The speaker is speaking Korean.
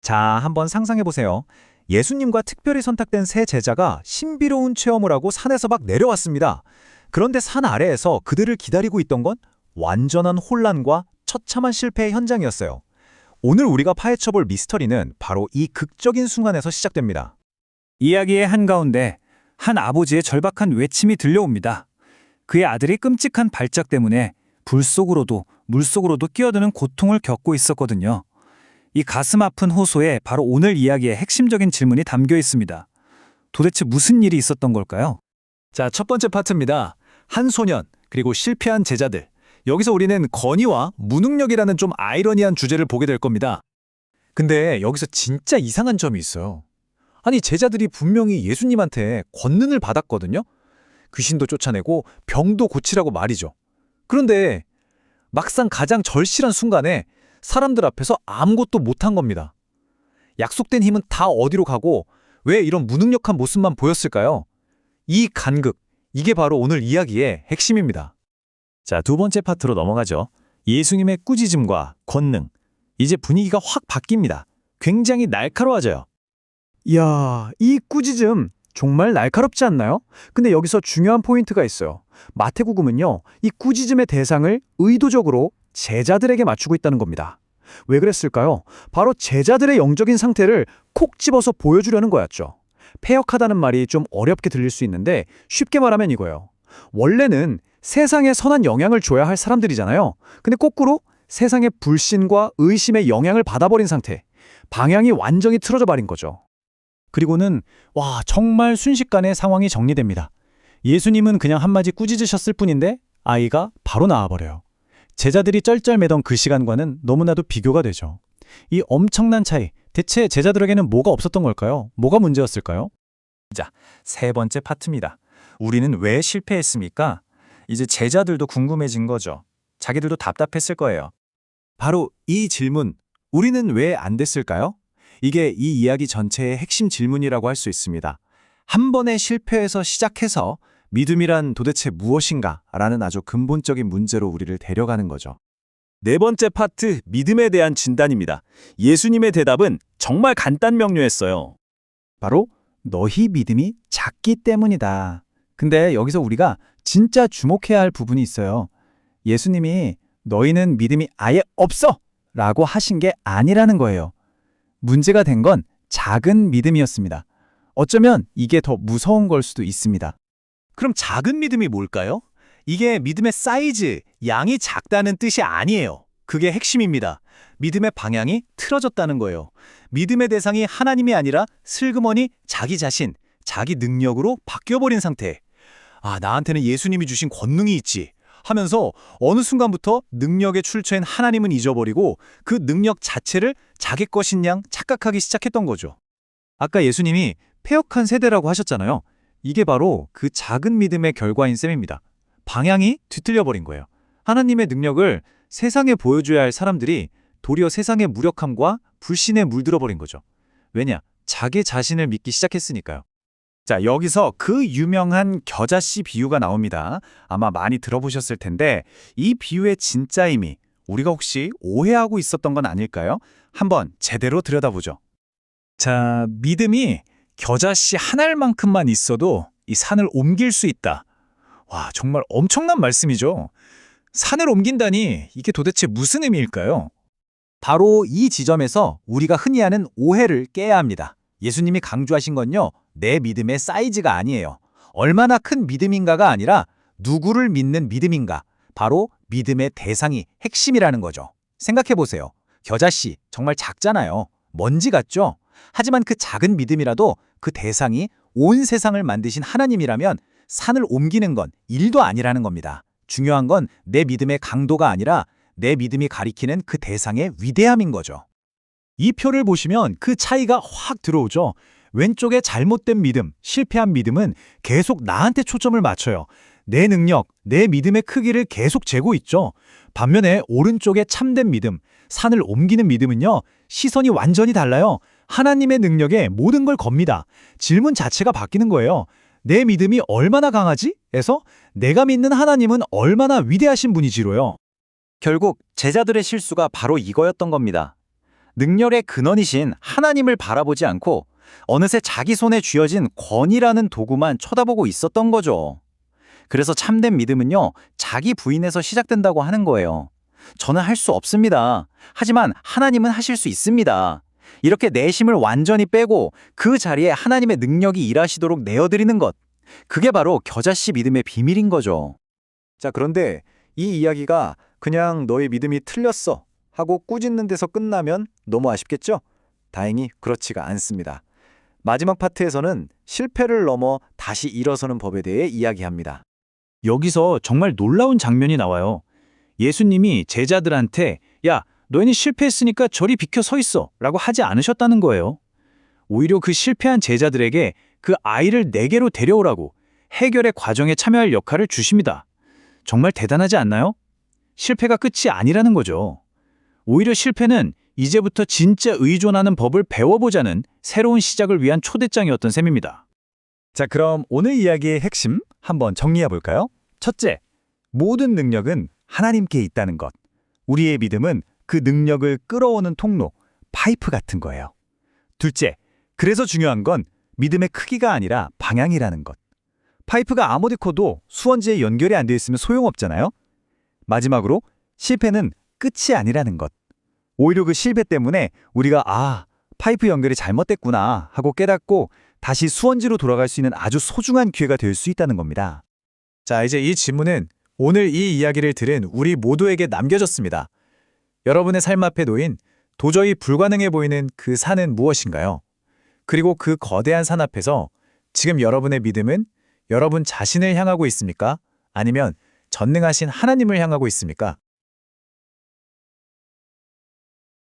자, 한번 상상해 보세요. 예수님과 특별히 선택된 세 제자가 신비로운 체험을 하고 산에서 막 내려왔습니다. 그런데 산 아래에서 그들을 기다리고 있던 건 완전한 혼란과 처참한 실패의 현장이었어요. 오늘 우리가 파헤쳐볼 미스터리는 바로 이 극적인 순간에서 시작됩니다. 이야기의 한가운데 한 아버지의 절박한 외침이 들려옵니다. 그의 아들이 끔찍한 발작 때문에 불 속으로도 물 속으로도 끼어드는 고통을 겪고 있었거든요. 이 가슴 아픈 호소에 바로 오늘 이야기의 핵심적인 질문이 담겨 있습니다. 도대체 무슨 일이 있었던 걸까요? 자, 첫 번째 파트입니다. 한 소년, 그리고 실패한 제자들. 여기서 우리는 권위와 무능력이라는 좀 아이러니한 주제를 보게 될 겁니다. 근데 여기서 진짜 이상한 점이 있어요. 아니, 제자들이 분명히 예수님한테 권능을 받았거든요? 귀신도 쫓아내고 병도 고치라고 말이죠. 그런데 막상 가장 절실한 순간에 사람들 앞에서 아무것도 못한 겁니다. 약속된 힘은 다 어디로 가고 왜 이런 무능력한 모습만 보였을까요? 이 간극, 이게 바로 오늘 이야기의 핵심입니다. 자, 두 번째 파트로 넘어가죠. 예수님의 꾸짖음과 권능. 이제 분위기가 확 바뀝니다. 굉장히 날카로워져요. 이야, 이 꾸짖음 정말 날카롭지 않나요? 근데 여기서 중요한 포인트가 있어요. 마태복음은요, 이 꾸짖음의 대상을 의도적으로 제자들에게 맞추고 있다는 겁니다. 왜 그랬을까요? 바로 제자들의 영적인 상태를 콕 집어서 보여주려는 거였죠. 패역하다는 말이 좀 어렵게 들릴 수 있는데 쉽게 말하면 이거예요. 원래는 세상에 선한 영향을 줘야 할 사람들이잖아요. 근데 거꾸로 세상의 불신과 의심의 영향을 받아버린 상태. 방향이 완전히 틀어져 버린 거죠. 그리고는 정말 순식간에 상황이 정리됩니다. 예수님은 그냥 한마디 꾸짖으셨을 뿐인데 아이가 바로 나와버려요. 제자들이 쩔쩔매던 그 시간과는 너무나도 비교가 되죠. 이 엄청난 차이, 대체 제자들에게는 뭐가 없었던 걸까요? 뭐가 문제였을까요? 자, 세 번째 파트입니다. 우리는 왜 실패했습니까? 이제 제자들도 궁금해진 거죠. 자기들도 답답했을 거예요. 바로 이 질문, 우리는 왜 안 됐을까요? 이게 이 이야기 전체의 핵심 질문이라고 할 수 있습니다. 한 번의 실패에서 시작해서 믿음이란 도대체 무엇인가? 라는 아주 근본적인 문제로 우리를 데려가는 거죠. 네 번째 파트, 믿음에 대한 진단입니다. 예수님의 대답은 정말 간단 명료했어요. 바로 너희 믿음이 작기 때문이다. 근데 여기서 우리가 진짜 주목해야 할 부분이 있어요. 예수님이 너희는 믿음이 아예 없어! 라고 하신 게 아니라는 거예요. 문제가 된 건 작은 믿음이었습니다. 어쩌면 이게 더 무서운 걸 수도 있습니다. 그럼 작은 믿음이 뭘까요? 이게 믿음의 사이즈, 양이 작다는 뜻이 아니에요. 그게 핵심입니다. 믿음의 방향이 틀어졌다는 거예요. 믿음의 대상이 하나님이 아니라 슬그머니 자기 자신, 자기 능력으로 바뀌어버린 상태. 아, 나한테는 예수님이 주신 권능이 있지 하면서 어느 순간부터 능력의 출처인 하나님은 잊어버리고 그 능력 자체를 자기 것인 양 착각하기 시작했던 거죠. 아까 예수님이 패역한 세대라고 하셨잖아요. 이게 바로 그 작은 믿음의 결과인 셈입니다. 방향이 뒤틀려버린 거예요. 하나님의 능력을 세상에 보여줘야 할 사람들이 도리어 세상의 무력함과 불신에 물들어버린 거죠. 왜냐? 자기 자신을 믿기 시작했으니까요. 자, 여기서 그 유명한 겨자씨 비유가 나옵니다. 아마 많이 들어보셨을 텐데 이 비유의 진짜 의미, 우리가 혹시 오해하고 있었던 건 아닐까요? 한번 제대로 들여다보죠. 자, 믿음이 겨자씨 한 알만큼만 있어도 이 산을 옮길 수 있다. 와, 정말 엄청난 말씀이죠. 산을 옮긴다니 이게 도대체 무슨 의미일까요? 바로 이 지점에서 우리가 흔히 하는 오해를 깨야 합니다. 예수님이 강조하신 건요, 내 믿음의 사이즈가 아니에요. 얼마나 큰 믿음인가가 아니라 누구를 믿는 믿음인가. 바로 믿음의 대상이 핵심이라는 거죠. 생각해보세요. 겨자씨 정말 작잖아요. 먼지 같죠? 하지만 그 작은 믿음이라도 그 대상이 온 세상을 만드신 하나님이라면 산을 옮기는 건 일도 아니라는 겁니다. 중요한 건 내 믿음의 강도가 아니라 내 믿음이 가리키는 그 대상의 위대함인 거죠. 이 표를 보시면 그 차이가 확 들어오죠. 왼쪽의 잘못된 믿음, 실패한 믿음은 계속 나한테 초점을 맞춰요. 내 능력, 내 믿음의 크기를 계속 재고 있죠. 반면에 오른쪽의 참된 믿음, 산을 옮기는 믿음은요, 시선이 완전히 달라요. 하나님의 능력에 모든 걸 겁니다. 질문 자체가 바뀌는 거예요. 내 믿음이 얼마나 강하지? 에서 내가 믿는 하나님은 얼마나 위대하신 분이지로요. 결국 제자들의 실수가 바로 이거였던 겁니다. 능력의 근원이신 하나님을 바라보지 않고 어느새 자기 손에 쥐어진 권위라는 도구만 쳐다보고 있었던 거죠. 그래서 참된 믿음은요, 자기 부인에서 시작된다고 하는 거예요. 저는 할 수 없습니다. 하지만 하나님은 하실 수 있습니다. 이렇게 내심을 완전히 빼고 그 자리에 하나님의 능력이 일하시도록 내어드리는 것. 그게 바로 겨자씨 믿음의 비밀인 거죠. 자, 그런데 이 이야기가 그냥 너의 믿음이 틀렸어 하고 꾸짖는 데서 끝나면 너무 아쉽겠죠? 다행히 그렇지가 않습니다. 마지막 파트에서는 실패를 넘어 다시 일어서는 법에 대해 이야기합니다. 여기서 정말 놀라운 장면이 나와요. 예수님이 제자들한테 야, 너희는 실패했으니까 저리 비켜 서 있어 라고 하지 않으셨다는 거예요. 오히려 그 실패한 제자들에게 그 아이를 내게로 데려오라고 해결의 과정에 참여할 역할을 주십니다. 정말 대단하지 않나요? 실패가 끝이 아니라는 거죠. 오히려 실패는 이제부터 진짜 의존하는 법을 배워보자는 새로운 시작을 위한 초대장이었던 셈입니다. 자, 그럼 오늘 이야기의 핵심 한번 정리해 볼까요? 첫째, 모든 능력은 하나님께 있다는 것. 우리의 믿음은 그 능력을 끌어오는 통로, 파이프 같은 거예요. 둘째, 그래서 중요한 건 믿음의 크기가 아니라 방향이라는 것. 파이프가 아무리 커도 수원지에 연결이 안 되어 있으면 소용없잖아요. 마지막으로 실패는 끝이 아니라는 것. 오히려 그 실패 때문에 우리가 파이프 연결이 잘못됐구나 하고 깨닫고 다시 수원지로 돌아갈 수 있는 아주 소중한 기회가 될 수 있다는 겁니다. 자, 이제 이 질문은 오늘 이 이야기를 들은 우리 모두에게 남겨졌습니다. 여러분의 삶 앞에 놓인 도저히 불가능해 보이는 그 산은 무엇인가요? 그리고 그 거대한 산 앞에서 지금 여러분의 믿음은 여러분 자신을 향하고 있습니까? 아니면 전능하신 하나님을 향하고 있습니까?